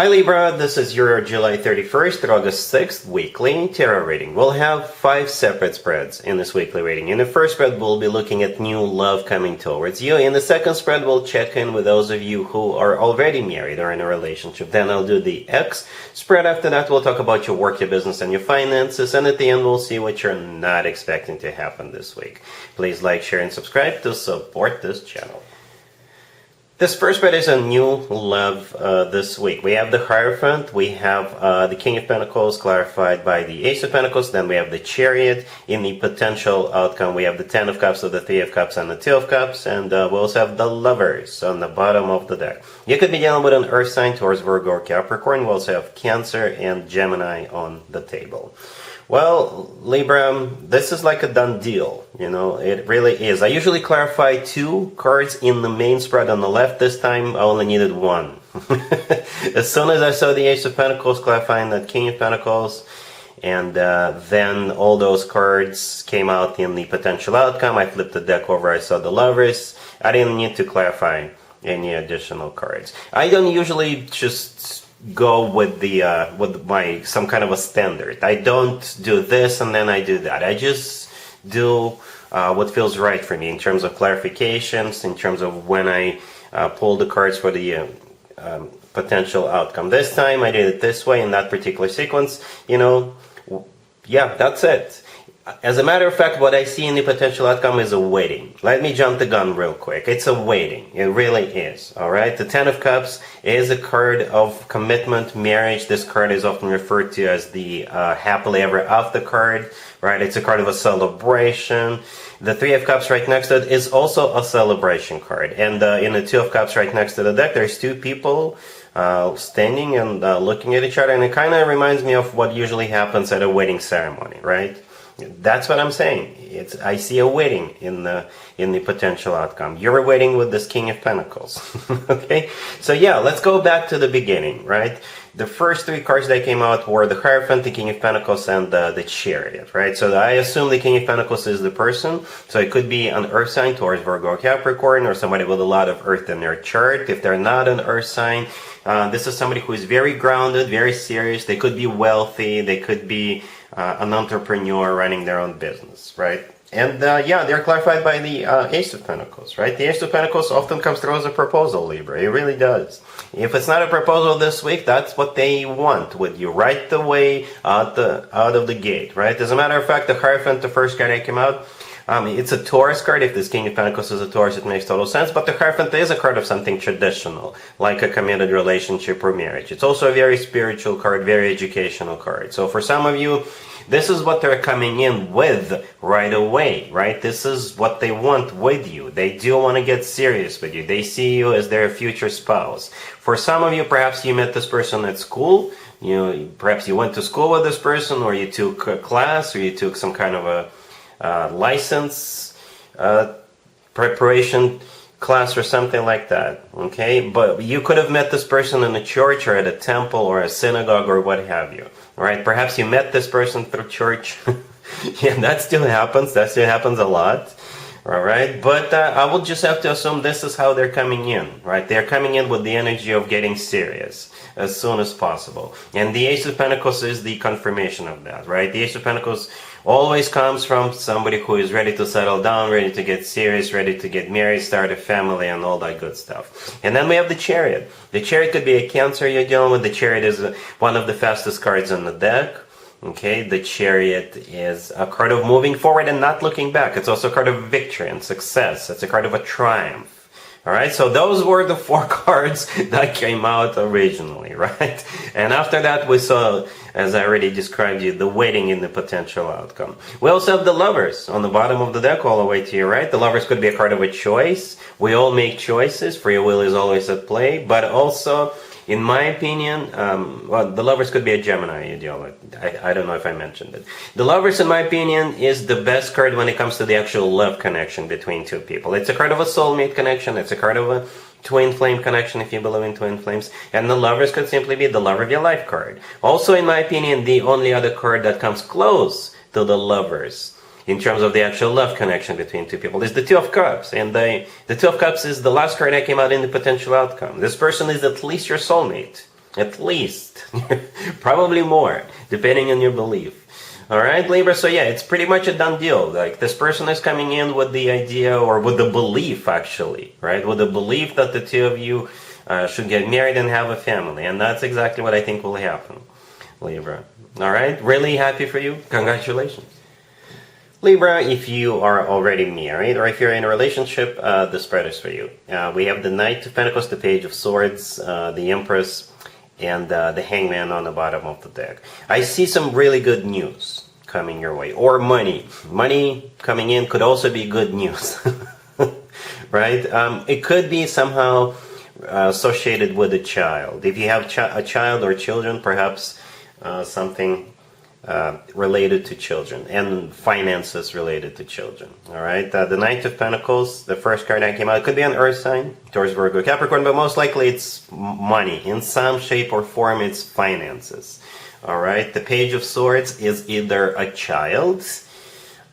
Hi Libra, this is your July 31st to August 6th weekly tarot reading. We'll have 5 separate spreads in this weekly reading. In the first spread, we'll be looking at new love coming towards you. In the second spread, we'll check in with those of you who are already married or in a relationship. Then I'll do the X spread. After that, we'll talk about your work, your business, and your finances. And at the end, we'll see what you're not expecting to happen this week. Please like, share, and subscribe to support this channel. This first spread is a new love this week. We have the Hierophant, we have the King of Pentacles clarified by the Ace of Pentacles, then we have the Chariot. In the potential outcome, we have the Ten of Cups, the Three of Cups, and the Two of Cups, and we also have the Lovers on the bottom of the deck. You could be dealing with an Earth sign, Taurus, Virgo, or Capricorn. We also have Cancer and Gemini on the table. Well, Libra, this is like a done deal, it really is. I usually clarify 2 cards in the main spread on the left. This time, I only needed 1. As soon as I saw the Ace of Pentacles clarifying that King of Pentacles, and then all those cards came out in the potential outcome, I flipped the deck over, I saw the Lovers. I didn't need to clarify any additional cards. I don't usually just go with my some kind of a standard. I don't do this and then I do that. I just do what feels right for me in terms of clarifications, in terms of when I pull the cards for the potential outcome. This time I did it this way in that particular sequence. Yeah, that's it. As a matter of fact, what I see in the potential outcome is a waiting. Let me jump the gun real quick. It's a waiting. It really is. All right. The Ten of Cups is a card of commitment, marriage. This card is often referred to as the happily ever after card. Right. It's a card of a celebration. The Three of Cups right next to it is also a celebration card. And in the Two of Cups right next to the deck, there's 2 people standing and looking at each other. And it kind of reminds me of what usually happens at a wedding ceremony. Right. That's what I'm saying. I see a wedding in the potential outcome. You're waiting with this King of Pentacles. Okay? So yeah, let's go back to the beginning, right? The first 3 cards that came out were the Hierophant, the King of Pentacles, and the Chariot, right? So I assume the King of Pentacles is the person. So it could be an Earth sign, Taurus, Virgo, Capricorn, or somebody with a lot of Earth in their chart. If they're not an Earth sign, this is somebody who is very grounded, very serious. They could be wealthy. They could be an entrepreneur running their own business, right? And yeah, they're clarified by the Ace of Pentacles, right? The Ace of Pentacles often comes through as a proposal, Libra. It really does. If it's not a proposal this week, that's what they want with you right away out of the gate, right? As a matter of fact, the Hierophant, the first card that came out, it's a Taurus card. If this King of Pentacles is a Taurus, it makes total sense. But the Hierophant is a card of something traditional, like a committed relationship or marriage. It's also a very spiritual card, very educational card. So for some of you, this is what they're coming in with right away, right? This is what they want with you. They do want to get serious with you. They see you as their future spouse. For some of you, perhaps you met this person at school. Perhaps you went to school with this person, or you took a class, or you took some kind of a license preparation class or something like that, okay? But you could have met this person in a church or at a temple or a synagogue or what have you, right? Perhaps you met this person through church. Yeah, that still happens. That still happens a lot, all right? But I will just have to assume this is how they're coming in, right? They're coming in with the energy of getting serious as soon as possible. And the Ace of Pentacles is the confirmation of that, right? The Ace of Pentacles always comes from somebody who is ready to settle down, ready to get serious, ready to get married, start a family, and all that good stuff. And then we have the Chariot. The Chariot could be a Cancer you're dealing with. The Chariot is one of the fastest cards on the deck. Okay, the Chariot is a card of moving forward and not looking back. It's also a card of victory and success. It's a card of a triumph. All right, so those were the 4 cards that came out originally, right? And after that, we saw, as I already described you, the waiting in the potential outcome. We also have the Lovers on the bottom of the deck all the way to your right. The Lovers could be a card of a choice. We all make choices. Free will is always at play. But also, in my opinion, well, the Lovers could be a Gemini you deal with. I don't know if I mentioned it. The Lovers, in my opinion, is the best card when it comes to the actual love connection between 2 people. It's a card of a soulmate connection. It's a card of a twin flame connection, if you believe in twin flames. And the Lovers could simply be the love of your life card. Also, in my opinion, the only other card that comes close to the Lovers in terms of the actual love connection between 2 people is the Two of Cups. And the Two of Cups is the last card that came out in the potential outcome. This person is at least your soulmate. At least. Probably more, depending on your belief. Alright, Libra, so yeah, it's pretty much a done deal. Like, this person is coming in with the idea, or with the belief, actually, right? With the belief that the two of you should get married and have a family. And that's exactly what I think will happen, Libra. Alright, really happy for you. Congratulations. Libra, if you are already married, or if you're in a relationship, the spread is for you. We have the Knight of Pentacles, the Page of Swords, the Empress, and the Hangman on the bottom of the deck. I see some really good news coming your way, or money. Money coming in could also be good news, right? It could be somehow associated with a child. If you have a child or children, perhaps something related to children, and finances related to children. All right, the Knight of Pentacles, the first card that came out, it could be an earth sign, Taurus, Virgo, Capricorn, but most likely it's money in some shape or form. It's finances. All right, the Page of Swords is either a child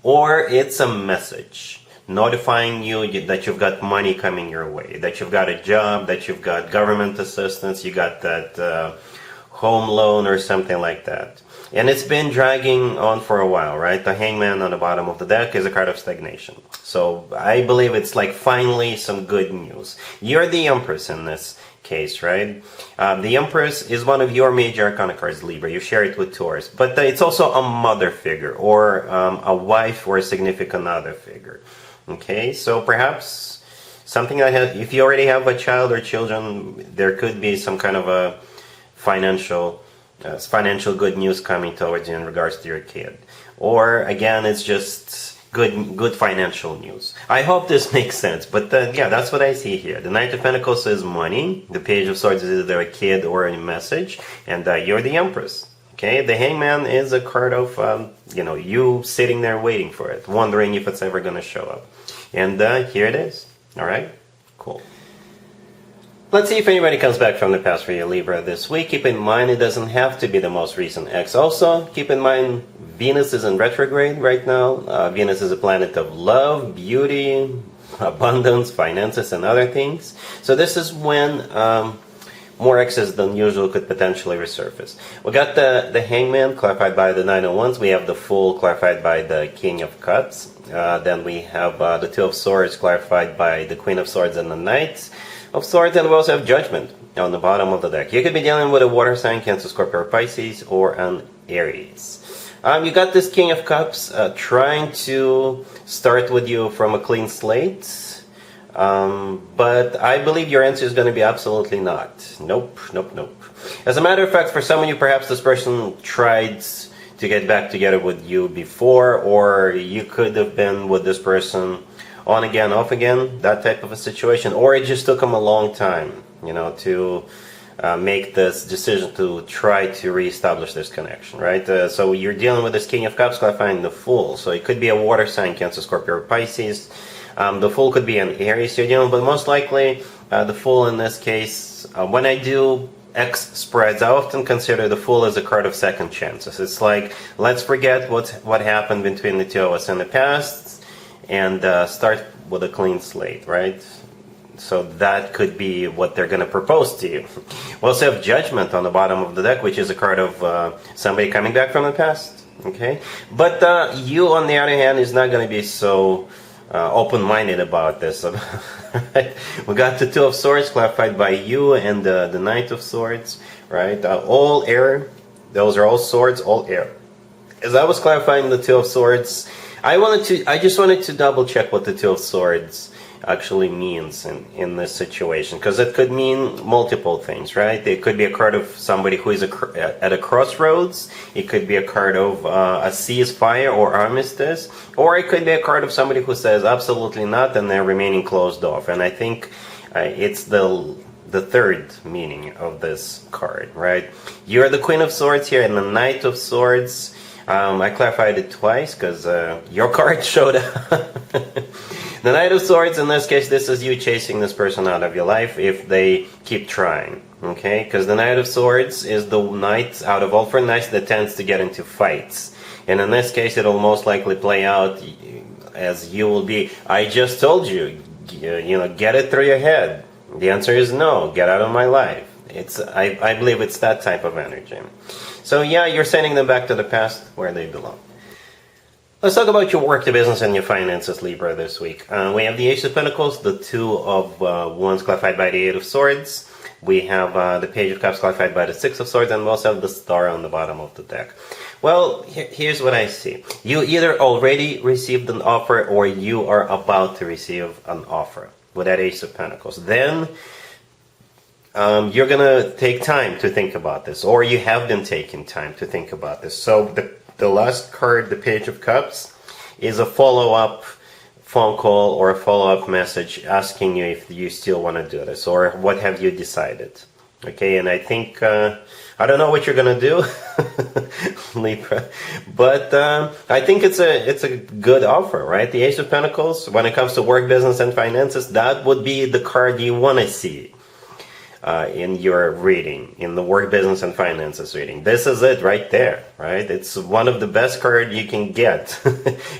or it's a message notifying you that you've got money coming your way, that you've got a job, that you've got government assistance, you got that home loan or something like that. And it's been dragging on for a while, right? The Hangman on the bottom of the deck is a card of stagnation. So I believe it's like finally some good news. You're the Empress in this case, right? The Empress is one of your major arcana cards, Libra. You share it with Taurus. But it's also a mother figure, or a wife or a significant other figure. Okay, so perhaps something that has, if you already have a child or children, there could be some kind of a financial good news coming towards you in regards to your kid. Or again, it's just good financial news. I hope this makes sense, but yeah, that's what I see here. The Knight of Pentacles is money, the Page of Swords is either a kid or a message, and you're the Empress. Okay, the Hangman is a card of you sitting there waiting for it, wondering if it's ever going to show up. And here it is. All right, cool. Let's see if anybody comes back from the past for you, Libra, this week. Keep in mind, it doesn't have to be the most recent ex. Also, keep in mind, Venus is in retrograde right now. Venus is a planet of love, beauty, abundance, finances, and other things. So this is when more exes than usual could potentially resurface. We got the Hangman clarified by the Nine of Wands. We have the Fool clarified by the King of Cups. Then we have the Two of Swords clarified by the Queen of Swords and the Knight of Swords, and we also have Judgment on the bottom of the deck. You could be dealing with a water sign, Cancer, Scorpio, or Pisces, or an Aries. You got this King of Cups trying to start with you from a clean slate, but I believe your answer is going to be absolutely not. Nope, nope, nope. As a matter of fact, for some of you, perhaps this person tried to get back together with you before, or you could have been with this person on again, off again, that type of a situation, or it just took them a long time, to make this decision to try to reestablish this connection, right? So you're dealing with this King of Cups clarifying the Fool. So it could be a water sign, Cancer, Scorpio, or Pisces. The Fool could be an Aries you're dealing with, but most likely the Fool in this case, when I do X spreads, I often consider the Fool as a card of second chances. It's like, let's forget what happened between the two of us in the past, and start with a clean slate, right? So that could be what they're going to propose to you. We also have Judgment on the bottom of the deck, which is a card of somebody coming back from the past. Okay, but you, on the other hand, is not going to be so open-minded about this. We got the Two of Swords clarified by you, and the Knight of Swords, right? All air. Those are all swords, all air. As I was clarifying the Two of Swords, I just wanted to double check what the Two of Swords actually means in this situation, because it could mean multiple things, right? It could be a card of somebody who is at a crossroads. It could be a card of a ceasefire or armistice, or it could be a card of somebody who says absolutely not and they're remaining closed off. And I think it's the third meaning of this card, right? You're the Queen of Swords here, and the Knight of Swords. I clarified it twice because your card showed up. The Knight of Swords, in this case, this is you chasing this person out of your life if they keep trying. Okay? Because the Knight of Swords is the knight out of all four knights that tends to get into fights. And in this case, it'll most likely play out as you will be, I just told you, get it through your head. The answer is no, get out of my life. I believe it's that type of energy. So yeah, you're sending them back to the past where they belong. Let's talk about your work, the business, and your finances, Libra, this week. We have the Ace of Pentacles, the Two of Wands clarified by the Eight of Swords. We have the Page of Cups clarified by the Six of Swords, and we also have the Star on the bottom of the deck. Well, here's what I see. You either already received an offer or you are about to receive an offer with that Ace of Pentacles. Then you're going to take time to think about this, or you have been taking time to think about this. So the last card, the Page of Cups, is a follow-up phone call or a follow-up message asking you if you still want to do this, or what have you decided. Okay, and I think, I don't know what you're going to do, Libra, but I think it's a good offer, right? The Ace of Pentacles, when it comes to work, business, and finances, that would be the card you want to see in your reading, in the work, business, and finances reading. This is it right there, right? It's one of the best cards you can get.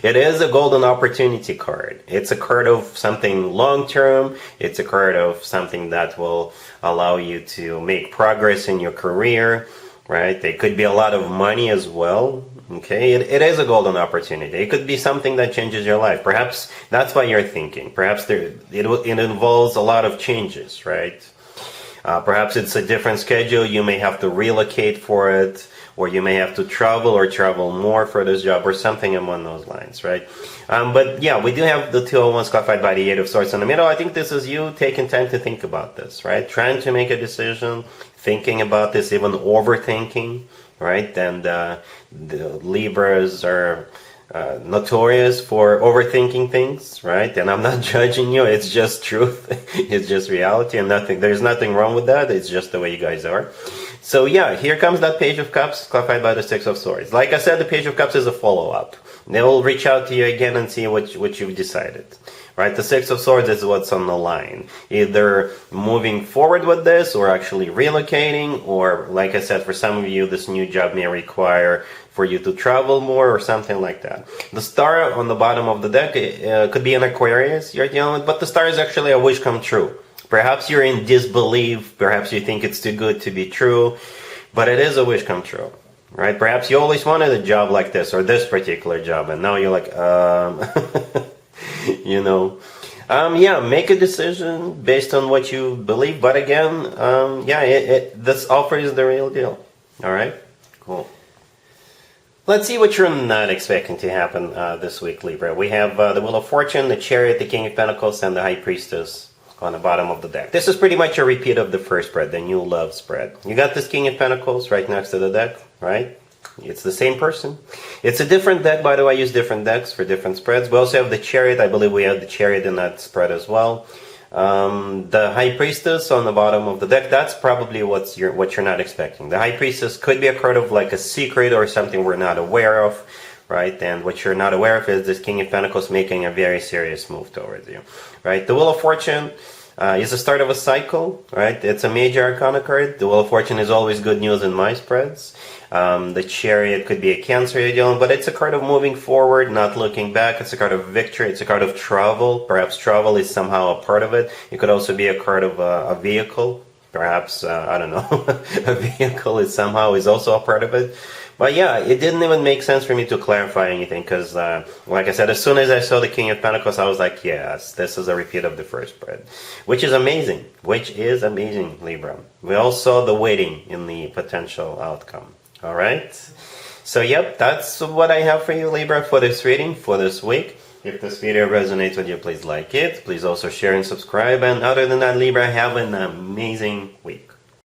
It is a golden opportunity card. It's a card of something long-term. It's a card of something that will allow you to make progress in your career, right? It could be a lot of money as well. Okay, it is a golden opportunity. It could be something that changes your life. Perhaps that's what you're thinking. Perhaps it involves a lot of changes, right? Perhaps it's a different schedule. You may have to relocate for it, or you may have to travel or travel more for this job, or something along those lines, right? But yeah, we do have the Two of Wands clarified by the Eight of Swords in the middle. I think this is you taking time to think about this, right? Trying to make a decision, thinking about this, even overthinking, right? And the Libras are notorious for overthinking things, right? And I'm not judging you. It's just truth. It's just reality, and there's nothing wrong with that. It's just the way you guys are. So yeah, here comes that Page of Cups clarified by the Six of Swords. Like I said, the Page of Cups is a follow-up. They will reach out to you again and see what you've decided, right? The Six of Swords is what's on the line. Either moving forward with this, or actually relocating, or like I said, for some of you, this new job may require for you to travel more, or something like that. The Star on the bottom of the deck could be an Aquarius you're dealing with, but the Star is actually a wish come true. Perhaps you're in disbelief, perhaps you think it's too good to be true, but it is a wish come true, right? Perhaps you always wanted a job like this, or this particular job, and now you're like, you know. Yeah, make a decision based on what you believe, but again, yeah, this offer is the real deal. All right? Cool. Let's see what you're not expecting to happen this week, Libra. We have the Wheel of Fortune, the Chariot, the King of Pentacles, and the High Priestess on the bottom of the deck. This is pretty much a repeat of the first spread, the new love spread. You got this King of Pentacles right next to the deck, right? It's the same person. It's a different deck, by the way. I use different decks for different spreads. We also have the Chariot. I believe we have the Chariot in that spread as well. The High Priestess on the bottom of the deck, that's probably what you're not expecting. The High Priestess could be a card of like a secret or something we're not aware of, right? And what you're not aware of is this King of Pentacles making a very serious move towards you, right? The Wheel of Fortune is the start of a cycle, right? It's a major arcana card. The Wheel of Fortune is always good news in my spreads. The Chariot could be a Cancer you're dealing, but it's a card of moving forward, not looking back. It's a card of victory. It's a card of travel. Perhaps travel is somehow a part of it. It could also be a card of a vehicle. Perhaps, I don't know, a vehicle is also a part of it. But yeah, it didn't even make sense for me to clarify anything because, like I said, as soon as I saw the King of Pentacles, I was like, yes, this is a repeat of the first spread, which is amazing, Libra. We all saw the waiting in the potential outcome. All right. So, yep, that's what I have for you, Libra, for this reading for this week. If this video resonates with you, please like it. Please also share and subscribe. And other than that, Libra, have an amazing week.